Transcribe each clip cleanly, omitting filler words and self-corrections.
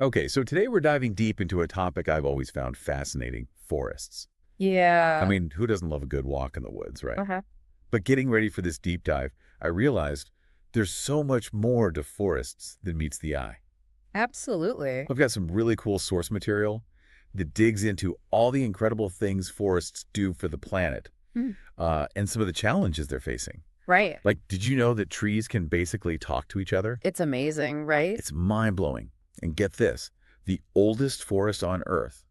Okay, so today we're diving deep into a topic I've always found fascinating, forests. I Yeah. mean, who doesn't love a good walk in the woods, right? Uh-huh. But getting ready for this deep dive, I realized there's so much more to forests than meets the eye. Absolutely. I've got some really cool source material that digs into all the incredible things forests do for the planet Mm. and some of the challenges they're facing. Right. Like, did you know that trees can basically talk to each other? It's amazing, right? It's mind-blowing. And get this, the oldest forest on Earth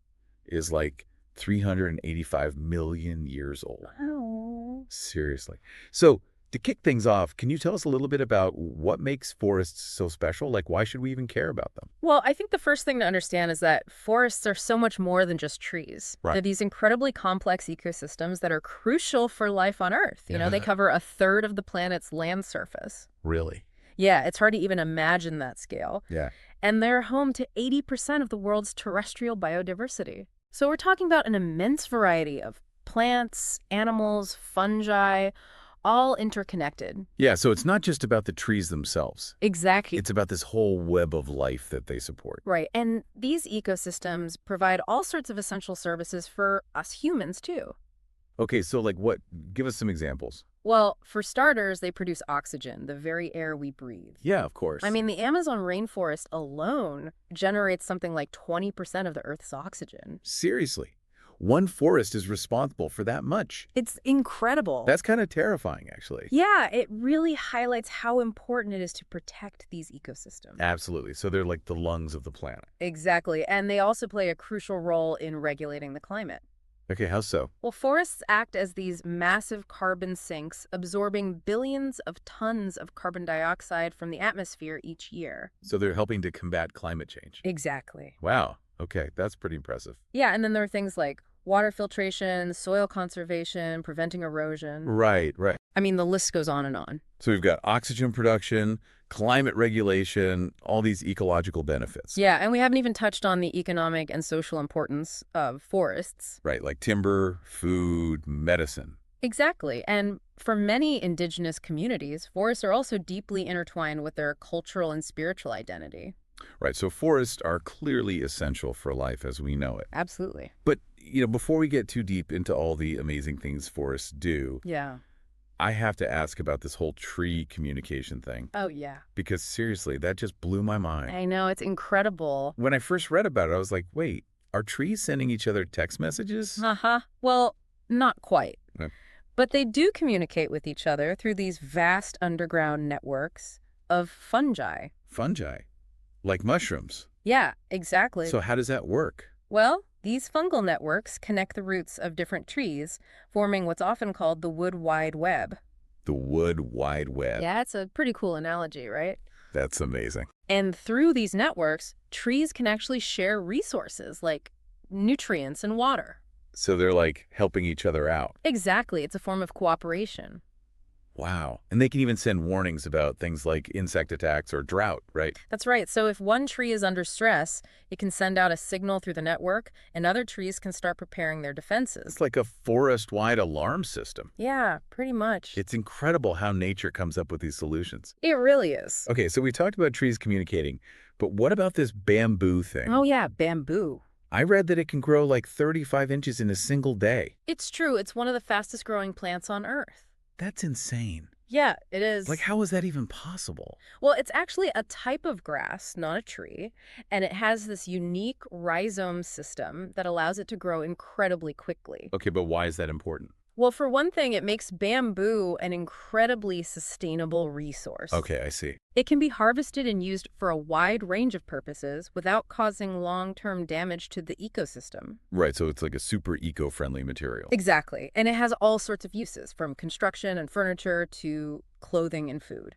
is like 385 million years old. Oh. Seriously. So to kick things off, can you tell us a little bit about what makes forests so special? Like, why should we even care about them? Well, I think the first thing to understand is that forests are so much more than just trees. Right. They're these incredibly complex ecosystems that are crucial for life on Earth. They Yeah. cover a third of the planet's land surface. Really? Yeah, it's hard to even imagine that scale. Yeah. And they're home to 80% of the world's terrestrial biodiversity. So we're talking about an immense variety of plants, animals, fungi, all interconnected. Yeah, so it's not just about the trees themselves. Exactly. It's about this whole web of life that they support. Right. And these ecosystems provide all sorts of essential services for us humans, too. Okay, so like what? Give us some examples. Well, for starters, they produce oxygen, the very air we breathe. Yeah, of I course. mean, the Amazon rainforest alone generates something like 20% of the Earth's oxygen. Seriously. One forest is responsible for that much. It's incredible. That's kind of terrifying, actually. Yeah, it really highlights how important it is to protect these ecosystems. Absolutely. So they're like the lungs of the planet. Exactly. And they also play a crucial role in regulating the climate. Okay, how so? Well, forests act as these massive carbon sinks, absorbing billions of tons of carbon dioxide from the atmosphere each year. So they're helping to combat climate change. Exactly. Wow. Okay, that's pretty impressive. Yeah, and then there are things like water filtration, soil conservation, preventing erosion. Right, right. I mean, the list goes on and on. So we've got oxygen production, climate regulation, all these ecological benefits. Yeah, and we haven't even touched on the economic and social importance of forests. Right, like timber, food, medicine. Exactly. And for many indigenous communities, forests are also deeply intertwined with their cultural and spiritual identity. Right, so forests are clearly essential for life as we know it. Absolutely. But, before we get too deep into all the amazing things forests do, Yeah. I have to ask about this whole tree communication thing. Oh, yeah. Because seriously, that just blew my mind. I know, it's incredible. When I first read about it, I was like, wait, are trees sending each other text messages? Uh-huh. Well, not quite. Uh, But they do communicate with each other through these vast underground networks of fungi. Fungi, like mushrooms. Yeah, exactly. So how does that work? Well, these fungal networks connect the roots of different trees, forming what's often called the wood wide web. The wood wide web. Yeah, it's a pretty cool analogy, right? That's amazing. And through these networks, trees can actually share resources like nutrients and water. So they're like helping each other out. Exactly, it's a form of cooperation. Wow. And they can even send warnings about things like insect attacks or drought, right? That's right. So if one tree is under stress, it can send out a signal through the network, and other trees can start preparing their defenses. It's like a forest-wide alarm system. Yeah, pretty much. It's incredible how nature comes up with these solutions. It really is. Okay, so we talked about trees communicating, but what about this bamboo thing? Oh, yeah, bamboo. I read that it can grow like 35 inches in a single day. It's true. It's one of the fastest growing plants on Earth. That's insane. Yeah, it is. Like, how is that even possible? Well, it's actually a type of grass, not a tree, and it has this unique rhizome system that allows it to grow incredibly quickly. Okay, but why is that important? Well, for one thing, it makes bamboo an incredibly sustainable resource. Okay, I see. It can be harvested and used for a wide range of purposes without causing long-term damage to the ecosystem. Right, so it's like a super eco-friendly material. Exactly. And it has all sorts of uses, from construction and furniture to clothing and food.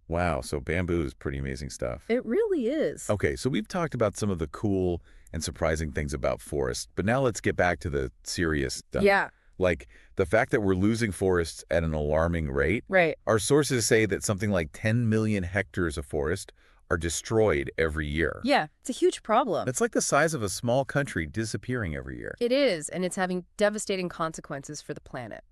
Wow, so bamboo is pretty amazing stuff. It really is. Okay, so we've talked about some of the cool and surprising things about forests, but now let's get back to the serious stuff. Yeah, Like the fact that we're losing forests at an alarming rate. right. Our sources say that something like 10 million hectares of forest are destroyed every year. Yeah, it's a huge problem. That's like the size of a small country disappearing every year. It is, and it's having devastating consequences for the planet.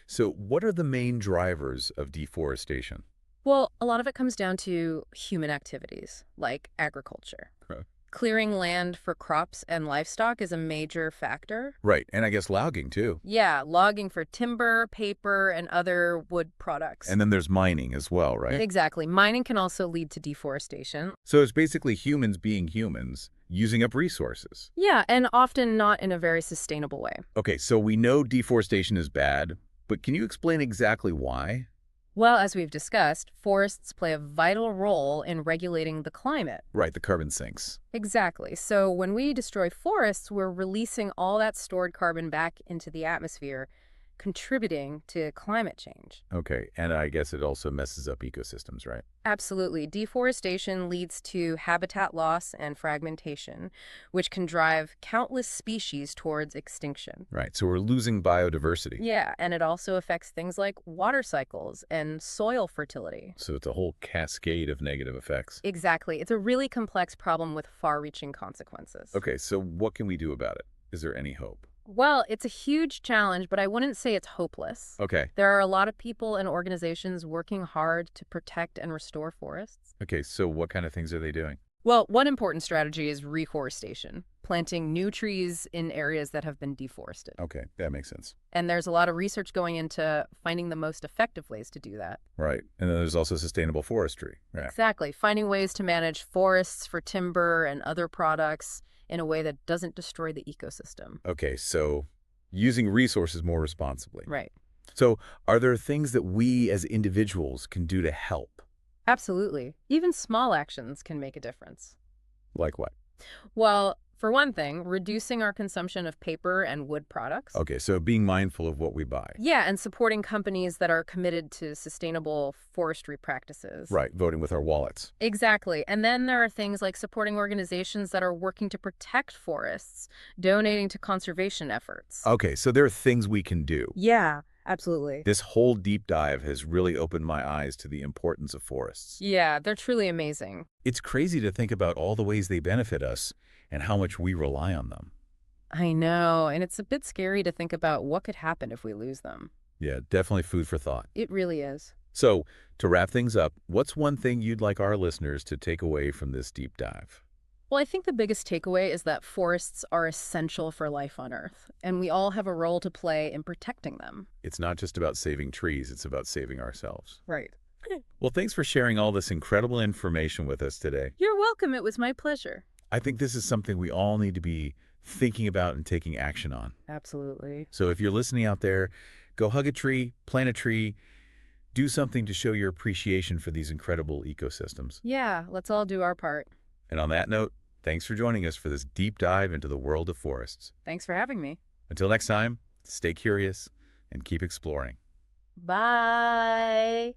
So what are the main drivers of deforestation? Well, a lot of it comes down to human activities, like agriculture. Huh. Clearing land for crops and livestock is a major factor. Right, and I guess logging too. Yeah, logging for timber, paper, and other wood products. And then there's mining as well, right? Exactly. Mining can also lead to deforestation. So it's basically humans being humans, using up resources. Yeah, and often not in a very sustainable way. Okay, so we know deforestation is bad, but can you explain exactly why? Well, as we've discussed, forests play a vital role in regulating the climate. Right, the carbon sinks. Exactly. So when we destroy forests, we're releasing all that stored carbon back into the atmosphere, contributing to climate change. Okay, and I guess it also messes up ecosystems, right? Absolutely. Deforestation leads to habitat loss and fragmentation, which can drive countless species towards extinction. Right, so we're losing biodiversity. Yeah, and it also affects things like water cycles and soil fertility. So it's a whole cascade of negative effects. Exactly. It's a really complex problem with far-reaching consequences. Okay, so what can we do about it? Is there any hope? Well, it's a huge challenge, but I wouldn't say it's hopeless. Okay. There are a lot of people and organizations working hard to protect and restore forests. Okay, so what kind of things are they doing? Well, one important strategy is reforestation, planting new trees in areas that have been deforested. Okay, that makes sense. And there's a lot of research going into finding the most effective ways to do that. Right, and then there's also sustainable forestry. Right. Exactly. Finding ways to manage forests for timber and other products in a way that doesn't destroy the ecosystem. Okay, so using resources more responsibly. Right. So are there things that we as individuals can do to help? Absolutely. Even small actions can make a difference. Like what? Well, for one thing, reducing our consumption of paper and wood products. Okay, so being mindful of what we buy. Yeah, and supporting companies that are committed to sustainable forestry practices. Right, voting with our wallets. Exactly. And then there are things like supporting organizations that are working to protect forests, donating to conservation efforts. Okay, so there are things we can do. Yeah, absolutely. This whole deep dive has really opened my eyes to the importance of forests. Yeah, they're truly amazing. It's crazy to think about all the ways they benefit us and how much we rely on them. I know, and it's a bit scary to think about what could happen if we lose them. Yeah, definitely food for thought. It really is. So, to wrap things up, what's one thing you'd like our listeners to take away from this deep dive? Well, I think the biggest takeaway is that forests are essential for life on Earth, and we all have a role to play in protecting them. It's not just about saving trees, it's about saving ourselves. Right. Well, thanks for sharing all this incredible information with us today. You're welcome. It was my pleasure. I think this is something we all need to be thinking about and taking action on. Absolutely. So if you're listening out there, go hug a tree, plant a tree, do something to show your appreciation for these incredible ecosystems. Yeah, let's all do our part. And on that note, thanks for joining us for this deep dive into the world of forests. Thanks for having me. Until next time, stay curious and keep exploring. Bye.